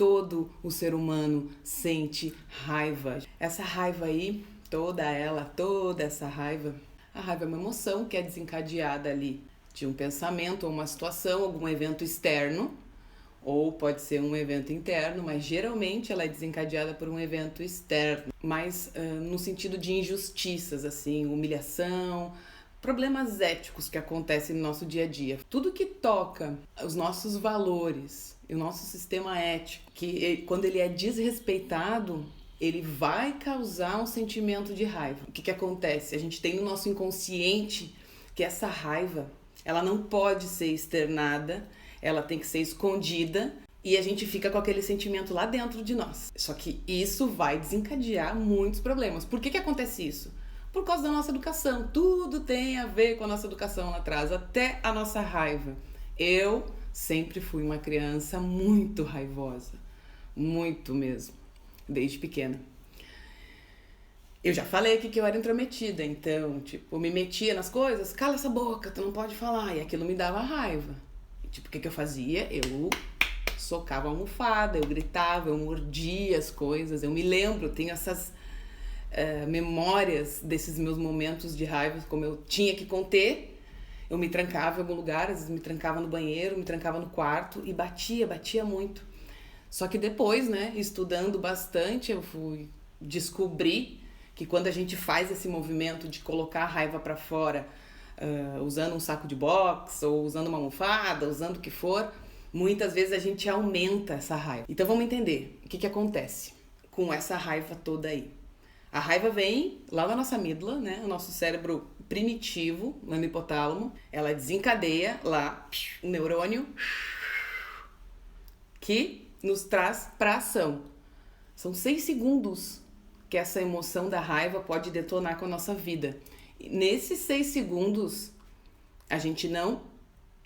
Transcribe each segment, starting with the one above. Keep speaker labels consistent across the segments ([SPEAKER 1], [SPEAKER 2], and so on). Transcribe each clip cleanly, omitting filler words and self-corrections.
[SPEAKER 1] todo o ser humano sente raiva. Essa raiva aí, toda essa raiva, a raiva é uma emoção que é desencadeada ali de um pensamento ou uma situação, algum evento externo, ou pode ser um evento interno, mas geralmente ela é desencadeada por um evento externo, mas no sentido de injustiças, assim, humilhação, problemas éticos que acontecem no nosso dia a dia. Tudo que toca os nossos valores e o nosso sistema ético, que quando ele é desrespeitado, ele vai causar um sentimento de raiva. O que acontece? A gente tem no nosso inconsciente que essa raiva, ela não pode ser externada, ela tem que ser escondida e a gente fica com aquele sentimento lá dentro de nós. Só que isso vai desencadear muitos problemas. Por que acontece isso? Por causa da nossa educação. Tudo tem a ver com a nossa educação lá atrás, até a nossa raiva. Eu sempre fui uma criança muito raivosa, muito mesmo, desde pequena. Eu já falei aqui que eu era intrometida, então, tipo, eu me metia nas coisas, cala essa boca, tu não pode falar, e aquilo me dava raiva. Tipo, o que eu fazia? Eu socava a almofada, eu gritava, eu mordia as coisas. Eu me lembro, tenho essas memórias desses meus momentos de raiva, como eu tinha que conter. Eu me trancava em algum lugar, às vezes me trancava no banheiro, me trancava no quarto e batia muito. Só que depois, né, estudando bastante, eu fui descobrir que quando a gente faz esse movimento de colocar a raiva pra fora, usando um saco de boxe, ou usando uma almofada, usando o que for, muitas vezes a gente aumenta essa raiva. Então vamos entender o que acontece com essa raiva toda aí. A raiva vem lá da nossa amígdala, né? O nosso cérebro primitivo, lá no hipotálamo, ela desencadeia lá um neurônio que nos traz para ação. São 6 segundos que essa emoção da raiva pode detonar com a nossa vida. Nesses 6 segundos, a gente não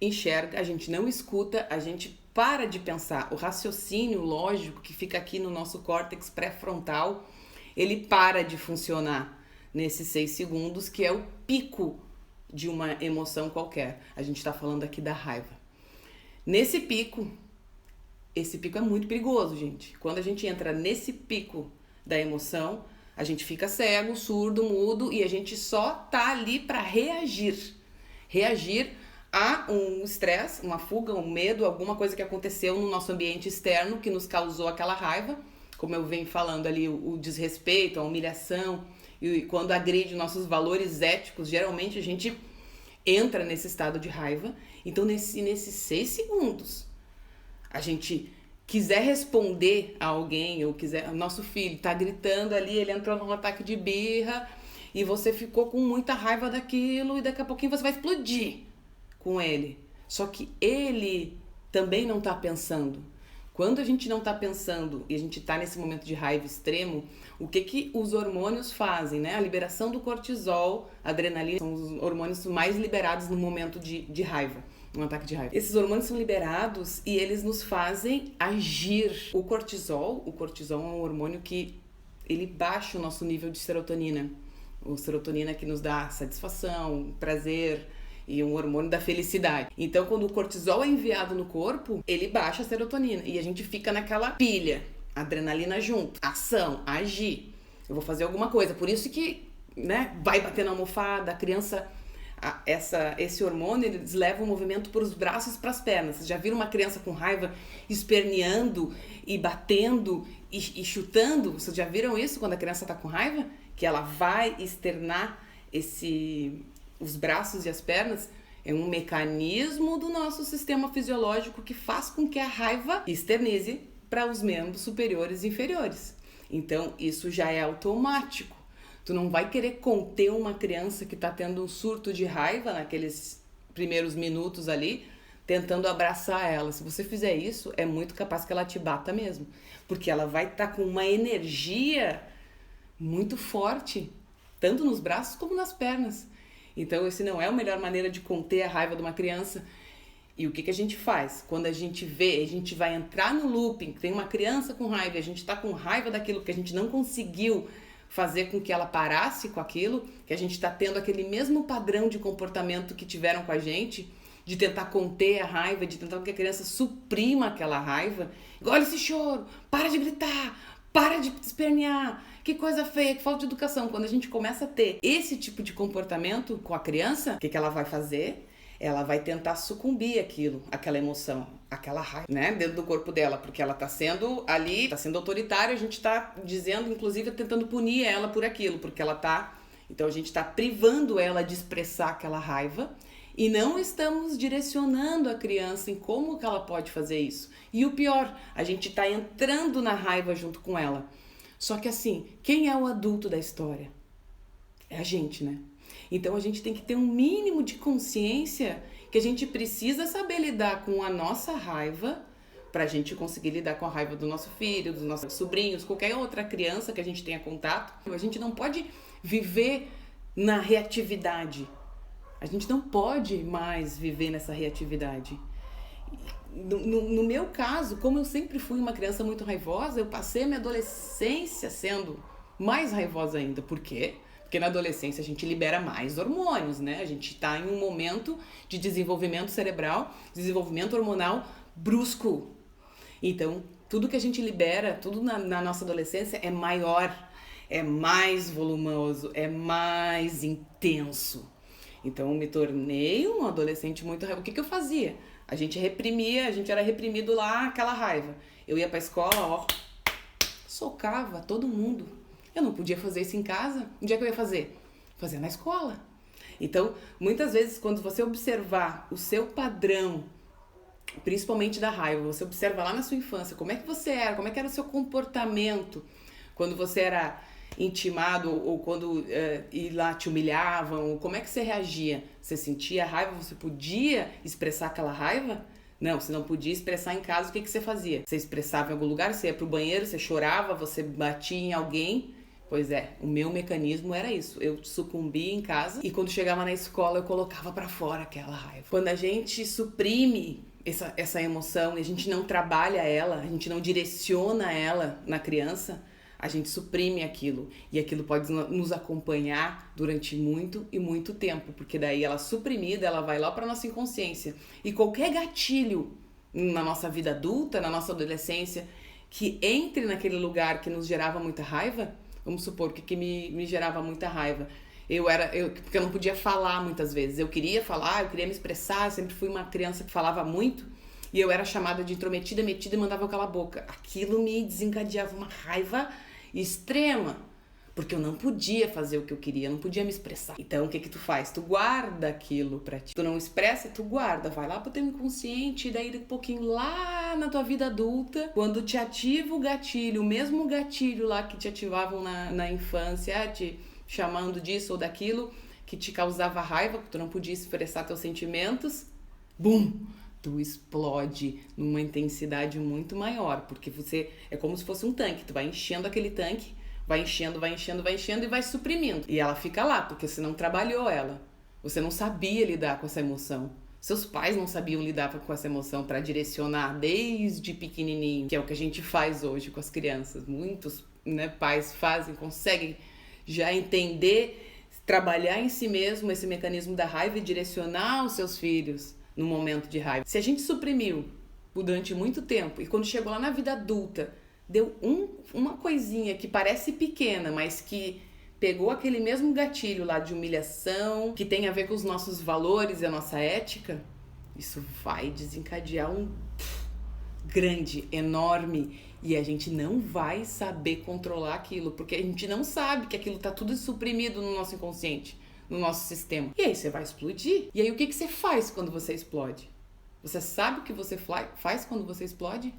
[SPEAKER 1] enxerga, a gente não escuta, a gente para de pensar. O raciocínio lógico que fica aqui no nosso córtex pré-frontal, ele para de funcionar nesses 6 segundos, que é o pico de uma emoção qualquer. A gente está falando aqui da raiva. Nesse pico, esse pico é muito perigoso, gente. Quando a gente entra nesse pico da emoção, a gente fica cego, surdo, mudo e a gente só tá ali para reagir. Reagir a um estresse, uma fuga, um medo, alguma coisa que aconteceu no nosso ambiente externo que nos causou aquela raiva, como eu venho falando ali, o desrespeito, a humilhação, e quando agride nossos valores éticos, geralmente a gente entra nesse estado de raiva. Então, nesses 6 segundos, a gente quiser responder a alguém, ou quiser, nosso filho tá gritando ali, ele entrou num ataque de birra e você ficou com muita raiva daquilo e daqui a pouquinho você vai explodir com ele. Só que ele também não tá pensando. Quando a gente não tá pensando e a gente tá nesse momento de raiva extremo, o que os hormônios fazem, né? A liberação do cortisol, adrenalina, são os hormônios mais liberados no momento de raiva. Um ataque de raiva. Esses hormônios são liberados e eles nos fazem agir. O cortisol é um hormônio que ele baixa o nosso nível de serotonina. O serotonina que nos dá satisfação, prazer e um hormônio da felicidade. Então, quando o cortisol é enviado no corpo, ele baixa a serotonina e a gente fica naquela pilha, adrenalina junto, ação, agir. Eu vou fazer alguma coisa. Por isso que, né, vai bater na almofada, a criança... Esse hormônio, eles levam o movimento para os braços e para as pernas. Vocês já viram uma criança com raiva esperneando e batendo e chutando? Vocês já viram isso quando a criança está com raiva? Que ela vai externar os braços e as pernas? É um mecanismo do nosso sistema fisiológico que faz com que a raiva externize para os membros superiores e inferiores. Então, isso já é automático. Tu não vai querer conter uma criança que tá tendo um surto de raiva naqueles primeiros minutos ali, tentando abraçar ela. Se você fizer isso, é muito capaz que ela te bata mesmo. Porque ela vai estar com uma energia muito forte, tanto nos braços como nas pernas. Então, essa não é a melhor maneira de conter a raiva de uma criança. E o que a gente faz? Quando a gente vê, a gente vai entrar no looping, tem uma criança com raiva, e a gente tá com raiva daquilo que a gente não conseguiu fazer com que ela parasse com aquilo, que a gente está tendo aquele mesmo padrão de comportamento que tiveram com a gente, de tentar conter a raiva, de tentar que a criança suprima aquela raiva. Olha esse choro, para de gritar, para de espernear, que coisa feia, que falta de educação. Quando a gente começa a ter esse tipo de comportamento com a criança, o que ela vai fazer? Ela vai tentar sucumbir aquela emoção, aquela raiva, né, dentro do corpo dela, porque ela tá sendo ali, tá sendo autoritária, a gente tá dizendo, inclusive, tentando punir ela por aquilo, porque ela tá... Então a gente tá privando ela de expressar aquela raiva e não estamos direcionando a criança em como que ela pode fazer isso. E o pior, a gente tá entrando na raiva junto com ela. Só que assim, quem é o adulto da história? É a gente, né? Então a gente tem que ter um mínimo de consciência que a gente precisa saber lidar com a nossa raiva pra gente conseguir lidar com a raiva do nosso filho, dos nossos sobrinhos, qualquer outra criança que a gente tenha contato. A gente não pode viver na reatividade. A gente não pode mais viver nessa reatividade. No meu caso, como eu sempre fui uma criança muito raivosa, eu passei a minha adolescência sendo mais raivosa ainda. Por quê? Porque na adolescência a gente libera mais hormônios, né? A gente está em um momento de desenvolvimento cerebral, desenvolvimento hormonal brusco. Então, tudo que a gente libera, tudo na nossa adolescência é maior, é mais volumoso, é mais intenso. Então, eu me tornei um adolescente muito raivoso. O que eu fazia? A gente era reprimido lá, aquela raiva. Eu ia pra escola, ó, socava todo mundo. Eu não podia fazer isso em casa. Onde é que eu ia fazer? Fazer na escola. Então, muitas vezes, quando você observar o seu padrão, principalmente da raiva, você observa lá na sua infância, como é que você era, como é que era o seu comportamento quando você era intimado ou quando e lá te humilhavam, como é que você reagia? Você sentia raiva? Você podia expressar aquela raiva? Não, você não podia expressar em casa, o que você fazia? Você expressava em algum lugar, você ia pro banheiro, você chorava, você batia em alguém. Pois é, o meu mecanismo era isso. Eu sucumbia em casa e quando chegava na escola eu colocava pra fora aquela raiva. Quando a gente suprime essa emoção e a gente não trabalha ela, a gente não direciona ela na criança, a gente suprime aquilo. E aquilo pode nos acompanhar durante muito e muito tempo, porque daí ela suprimida, ela vai lá pra nossa inconsciência. E qualquer gatilho na nossa vida adulta, na nossa adolescência, que entre naquele lugar que nos gerava muita raiva, vamos supor que me gerava muita raiva. Porque eu não podia falar muitas vezes. Eu queria falar, eu queria me expressar, eu sempre fui uma criança que falava muito. E eu era chamada de intrometida, metida e mandava eu calar a boca. Aquilo me desencadeava uma raiva extrema. Porque eu não podia fazer o que eu queria, eu não podia me expressar. Então, o que tu faz? Tu guarda aquilo pra ti. Tu não expressa, tu guarda. Vai lá pro teu inconsciente e daí daqui a pouquinho lá na tua vida adulta, quando te ativa o gatilho, o mesmo gatilho lá que te ativavam na infância, te chamando disso ou daquilo, que te causava raiva, que tu não podia expressar teus sentimentos, bum! Tu explode numa intensidade muito maior, porque você é como se fosse um tanque. Tu vai enchendo aquele tanque, vai enchendo e vai suprimindo. E ela fica lá, porque você não trabalhou ela. Você não sabia lidar com essa emoção. Seus pais não sabiam lidar com essa emoção para direcionar desde pequenininho, que é o que a gente faz hoje com as crianças. Muitos, né, pais conseguem já entender, trabalhar em si mesmo esse mecanismo da raiva e direcionar os seus filhos no momento de raiva. Se a gente suprimiu durante muito tempo e quando chegou lá na vida adulta, deu uma coisinha que parece pequena, mas que pegou aquele mesmo gatilho lá de humilhação, que tem a ver com os nossos valores e a nossa ética, isso vai desencadear um grande, enorme, e a gente não vai saber controlar aquilo, porque a gente não sabe que aquilo tá tudo suprimido no nosso inconsciente, no nosso sistema. E aí você vai explodir. E aí o que você faz quando você explode? Você sabe o que você faz quando você explode?